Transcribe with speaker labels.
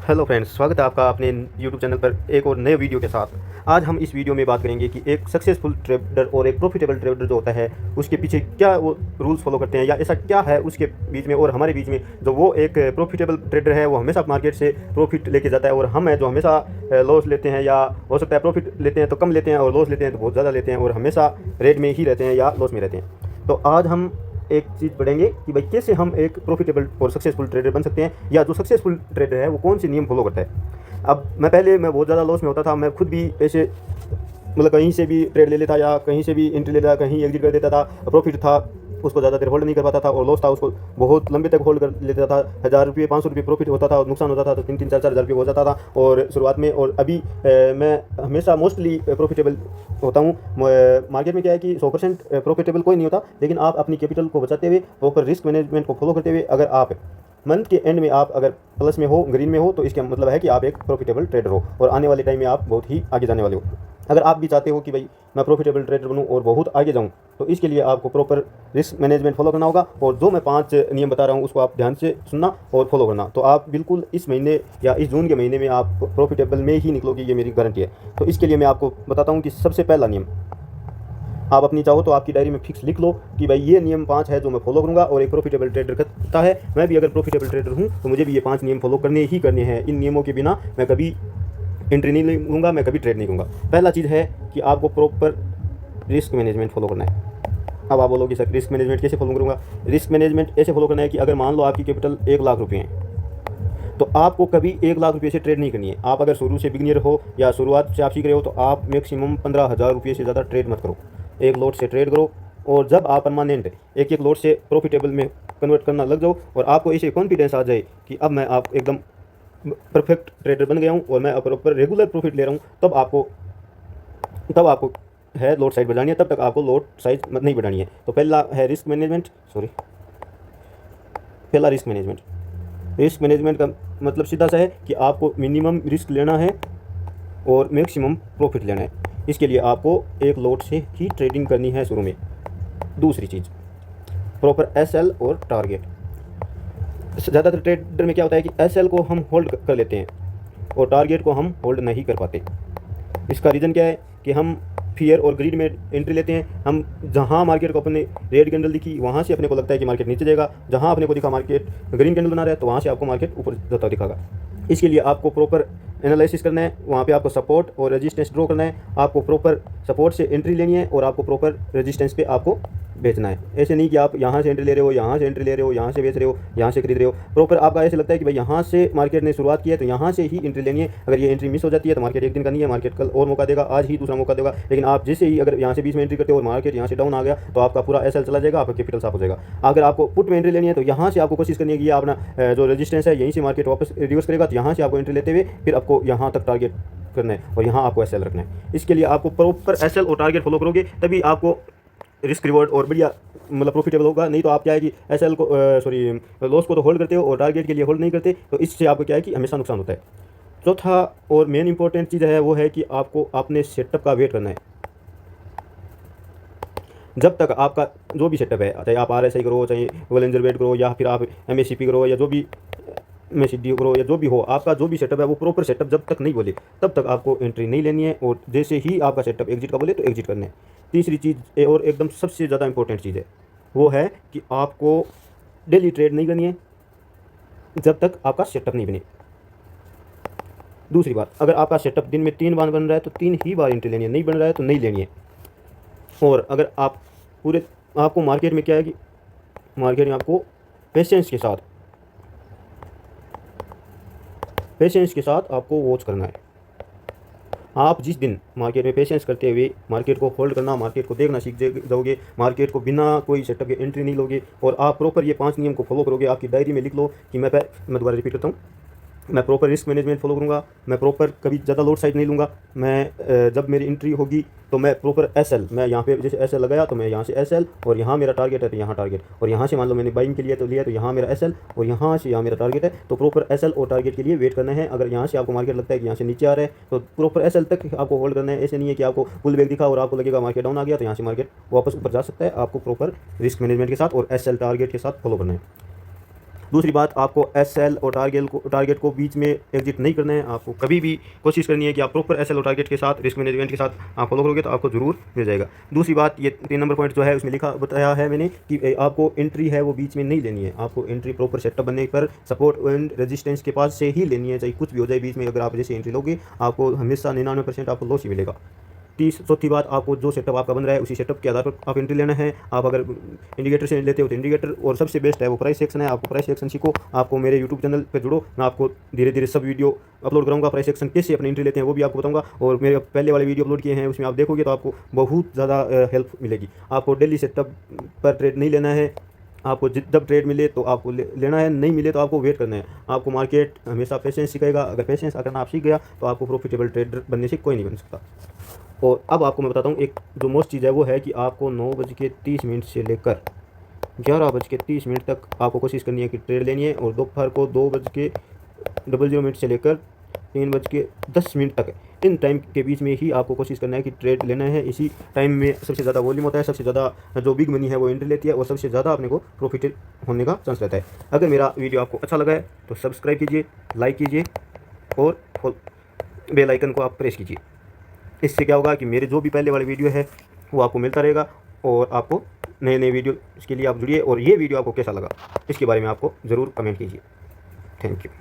Speaker 1: Hello friends, स्वागत है आपका अपने यूट्यूब चैनल पर एक और नए वीडियो के साथ। आज हम इस वीडियो में बात करेंगे कि एक सक्सेसफुल ट्रेडर और एक प्रॉफिटेबल ट्रेडर जो होता है उसके पीछे क्या वो रूल्स फॉलो करते हैं, या ऐसा क्या है उसके बीच में और हमारे बीच में। जो वो एक प्रॉफिटेबल ट्रेडर है वो हमेशा मार्केट से प्रॉफिट लेके जाता है, और हम है जो हमेशा लॉस लेते हैं, या हो सकता है प्रॉफिट लेते हैं तो कम लेते हैं और लॉस लेते हैं तो बहुत ज़्यादा लेते हैं, और हमेशा रेट में ही रहते हैं या लॉस में रहते हैं। तो आज हम एक चीज़ पढ़ेंगे कि भाई कैसे हम एक प्रॉफिटेबल और सक्सेसफुल ट्रेडर बन सकते हैं, या जो सक्सेसफुल ट्रेडर है वो कौन से नियम फॉलो करता है। अब मैं बहुत ज़्यादा लॉस में होता था, मैं खुद भी पैसे मतलब कहीं से भी ट्रेड ले लेता या कहीं से भी एंट्री लेता, कहीं एग्जिट कर देता था। प्रॉफिट था उसको ज़्यादा देर होल्ड नहीं कर पाता था, और लॉस था उसको बहुत लंबे तक होल्ड कर लेता था। 1000 रुपये 500 रुपये प्रॉफिट होता था और नुकसान होता था तो 3-3 4-4 हज़ार रुपये हो जाता था और शुरुआत में। और अभी मैं हमेशा मोस्टली प्रॉफिटेबल होता हूँ। मार्केट में क्या है कि 100% प्रॉफिटेबल कोई नहीं होता, लेकिन आप अपनी कैपिटल को बचाते हुए प्रॉपर रिस्क मैनेजमेंट को फॉलो करते हुए अगर आप मंथ के एंड में आप अगर प्लस में हो, ग्रीन में हो, तो इसका मतलब है कि आप एक प्रॉफिटेबल ट्रेडर हो और आने वाले टाइम में आप बहुत ही आगे जाने वाले हो। अगर आप भी चाहते हो कि भाई मैं प्रॉफिटेबल ट्रेडर बनूं और बहुत आगे जाऊं, तो इसके लिए आपको प्रॉपर रिस्क मैनेजमेंट फॉलो करना होगा। और जो मैं 5 नियम बता रहा हूं उसको आप ध्यान से सुनना और फॉलो करना, तो आप बिल्कुल इस महीने या इस जून के महीने में आप प्रॉफिटेबल में ही निकलोगे, ये मेरी गारंटी है। तो इसके लिए मैं आपको बताता हूँ कि सबसे पहला नियम आप अपनी चाहो तो आपकी डायरी में फिक्स लिख लो कि भाई ये नियम 5 है जो मैं फॉलो करूंगा, और एक प्रॉफिटेबल ट्रेडर करता है। मैं भी अगर प्रॉफिटेबल ट्रेडर हूं तो मुझे भी ये 5 नियम फॉलो करने ही करने हैं। इन नियमों के बिना मैं कभी एंट्री नहीं लूँगा, मैं कभी ट्रेड नहीं करूँगा। पहला चीज़ है कि आपको प्रॉपर रिस्क मैनेजमेंट फॉलो करना है। अब आप बोलोगे सर रिस्क मैनेजमेंट कैसे फॉलो करूँगा। रिस्क मैनेजमेंट ऐसे फॉलो करना है कि अगर मान लो आपकी कैपिटल 1 लाख रुपये है, तो आपको कभी 1 लाख रुपये से ट्रेड नहीं करनी है। आप अगर शुरू से बिगिनियर हो या शुरुआत से आप सीख रहे हो तो आप मैक्सिमम 15,000 रुपये से ज़्यादा ट्रेड मत करो। एक लॉट से ट्रेड करो, और जब आप परमानेंट एक एक लॉट से प्रॉफिटेबल में कन्वर्ट करना लग जाओ और आपको ऐसे कॉन्फिडेंस आ जाए कि अब मैं आप एकदम परफेक्ट ट्रेडर बन गया हूँ और मैं प्रॉपर रेगुलर प्रॉफिट ले रहा हूँ, तब आपको है लॉट साइज बढ़ानी है। तब तक आपको लॉट साइज नहीं बढ़ानी है। तो पहला है रिस्क मैनेजमेंट, पहला रिस्क मैनेजमेंट का मतलब सीधा सा है कि आपको मिनिमम रिस्क लेना है और मैक्सिमम प्रॉफिट लेना है। इसके लिए आपको एक लॉट से ही ट्रेडिंग करनी है शुरू में। दूसरी चीज़ प्रॉपर एसएल और टारगेट। ज़्यादातर ट्रेडर में क्या होता है कि एसएल को हम होल्ड कर लेते हैं और टारगेट को हम होल्ड नहीं कर पाते। इसका रीज़न क्या है कि हम फियर और ग्रीड में एंट्री लेते हैं। हम जहां मार्केट को अपने रेड कैंडल दिखी वहां से अपने को लगता है कि मार्केट नीचे जाएगा, जहां अपने को दिखा मार्केट ग्रीन कैंडल बना रहा है तो वहां से आपको मार्केट ऊपर जाता दिखागा। इसके लिए आपको प्रॉपर एनालिसिस करना है, वहाँ पे आपको सपोर्ट और रेजिस्टेंस ड्रॉ करना है। आपको प्रॉपर सपोर्ट से एंट्री लेनी है और आपको प्रॉपर रेजिस्टेंस पे आपको बेचना है। ऐसे नहीं कि आप यहाँ से एंट्री ले रहे हो, यहाँ से एंट्री ले रहे हो, यहाँ से बेच रहे हो, यहाँ से खरीद रहे हो। प्रॉपर आपका ऐसे लगता है कि भाई यहाँ से मार्केट ने शुरुआत की है तो यहाँ से ही एंट्री लेनी है। अगर ये एंट्री मिस हो जाती है तो मार्केट एक दिन का नहीं है, मार्केट कल और मौका देगा, आज ही दूसरा मौका देगा। लेकिन आप जैसे ही अगर यहाँ से बीच में एंट्री करते हो और मार्केट यहाँ से डाउन आ गया तो आपका पूरा एसएल चला जाएगा, आपका कैपिटल साफ हो जाएगा। अगर आपको पुट में एंट्री लेनी है तो यहाँ से आपको कोशिश करनी है कि अपना जो रेजिस्टेंस है यहीं से मार्केट वापस रिवर्स करेगा, तो यहाँ से आपको एंट्री लेते हुए फिर आपको यहाँ तक टारगेट करना है और यहाँ आपको एसएल रखना है। इसके लिए आपको प्रॉपर एसएल और टारगेट फॉलो करोगे तभी आपको रिस्क रिवॉर्ड और बढ़िया मतलब प्रॉफिटेबल होगा। नहीं तो आप क्या है कि एसएल को लॉस को तो होल्ड करते हो और टारगेट के लिए होल्ड नहीं करते, तो इससे आपको क्या है कि हमेशा नुकसान होता है। चौथा और मेन इंपॉर्टेंट चीज़ है वो है कि आपको अपने सेटअप का वेट करना है। जब तक आपका जो भी सेटअप है, चाहे आप आरएसआई करो, चाहे वॉलेंजर वेट करो, या फिर आप एमएससीपी करो, या जो भी एमएससीडी करो, या जो भी हो, आपका जो भी सेटअप है वो प्रॉपर सेटअप जब तक नहीं बोले तब तक आपको एंट्री नहीं लेनी है, और जैसे ही आपका सेटअप एग्जिट का बोले तो एग्जिट करना है। तीसरी चीज़ और एकदम सबसे ज़्यादा इंपॉर्टेंट चीज़ है वो है कि आपको डेली ट्रेड नहीं करनी है जब तक आपका सेटअप नहीं बने। दूसरी बात, अगर आपका सेटअप दिन में 3 बार बन रहा है तो 3 ही बार एंट्री लेनी है, नहीं बन रहा है तो नहीं लेनी है। और अगर आप आपको मार्केट में क्या है कि मार्केट में आपको पेशेंस के साथ आपको वॉच करना है। आप जिस दिन मार्केट में पेशेंस करते हुए मार्केट को होल्ड करना, मार्केट को देखना सीख जाओगे, मार्केट को बिना कोई सेटअप के एंट्री नहीं लोगे, और आप प्रॉपर ये 5 नियम को फॉलो करोगे। आपकी डायरी में लिख लो कि मैं दोबारा रिपीट करता हूँ, मैं प्रॉपर रिस्क मैनेजमेंट फॉलो करूँगा, मैं प्रॉपर कभी ज़्यादा लोड साइड नहीं लूँगा, मैं जब मेरी एंट्री होगी तो मैं प्रॉपर एसएल, मैं यहाँ पे जैसे एसएल लगाया तो मैं यहाँ से एसएल, और यहाँ मेरा टारगेट है तो यहाँ टारगेट, और यहाँ से मान लो मैंने बाइंग के लिए तो लिया तो यहाँ मेरा एसएल, और यहाँ से यहाँ मेरा टारगेट है। तो प्रॉपर एसएल और टारगेट के लिए वेट करना है। अगर यहाँ से आपको मार्केट लगता है कि यहाँ से नीचे आ रहा है तो प्रॉपर एसएल तक आपको होल्ड करना है। ऐसे नहीं है कि आपको पुल बैक दिखा और आपको लगेगा मार्केट डाउन आ गया तो यहाँ से मार्केट वापस ऊपर जा सकता है। आपको प्रॉपर रिस्क मैनेजमेंट के साथ और एसएल टारगेट के साथ फॉलो करना है। दूसरी बात, आपको SL और टारगेट को बीच में एग्जिट नहीं करना है। आपको कभी भी कोशिश करनी है कि आप प्रॉपर SL और टारगेट के साथ रिस्क मैनेजमेंट के साथ आप फॉलो करोगे तो आपको ज़रूर मिल जाएगा। दूसरी बात, ये 3 नंबर पॉइंट जो है उसमें लिखा बताया है मैंने कि आपको एंट्री है वो बीच में नहीं लेनी है। आपको एंट्री प्रॉपर सेटअप बनने पर सपोर्ट एंड रेजिस्टेंस के पास से ही लेनी है, चाहे कुछ भी हो जाए बीच में। अगर आप जैसे एंट्री लोगे आपको हमेशा 99% आपको लॉस ही मिलेगा। चौथी बात, आपको जो सेटअप आपका बन रहा है उसी सेटअप के आधार पर आप एंट्री लेना है। आप अगर इंडिकेटर से लेते हो तो इंडिकेटर, और सबसे बेस्ट है वो प्राइस एक्शन है। आपको प्राइस एक्शन सीखो, आपको मेरे यूट्यूब चैनल पर जुड़ो। मैं आपको धीरे धीरे सब वीडियो अपलोड करूँगा। प्राइस एक्शन कैसे अपनी एंट्री लेते हैं वो भी आपको बताऊँगा, और मेरे पहले वाले वीडियो अपलोड किए हैं उसमें आप देखोगे तो आपको बहुत ज़्यादा हेल्प मिलेगी। आपको डेली सेटअप पर ट्रेड नहीं लेना है। आपको जब ट्रेड मिले तो आपको लेना है, नहीं मिले तो आपको वेट करना है। आपको मार्केट हमेशा पेशेंस सिखाएगा। अगर पेशेंस करना आप सीख गया तो आपको प्रॉफिटेबल ट्रेडर बनने से कोई नहीं बन सकता। और अब आपको मैं बताता हूँ, एक जो मोस्ट चीज़ है वो है कि आपको 9:30 से लेकर 11:30 तक आपको कोशिश करनी है कि ट्रेड लेनी है, और दोपहर को 2:00 से लेकर 3:10 तक, इन टाइम के बीच में ही आपको कोशिश करना है कि ट्रेड लेना है। इसी टाइम में सबसे ज़्यादा वॉल्यूम होता है, सबसे ज़्यादा जो बिग मनी है वो एंट्री लेती है, और सबसे ज़्यादा अपने को प्रॉफिट होने का चांस रहता है। अगर मेरा वीडियो आपको अच्छा लगा है तो सब्सक्राइब कीजिए, लाइक कीजिए, और बेल आइकन को आप प्रेस कीजिए। इससे क्या होगा कि मेरे जो भी पहले वाले वीडियो है वो आपको मिलता रहेगा, और आपको नए नए वीडियो इसके लिए आप जुड़िए। और ये वीडियो आपको कैसा लगा इसके बारे में आपको ज़रूर कमेंट कीजिए। Thank you.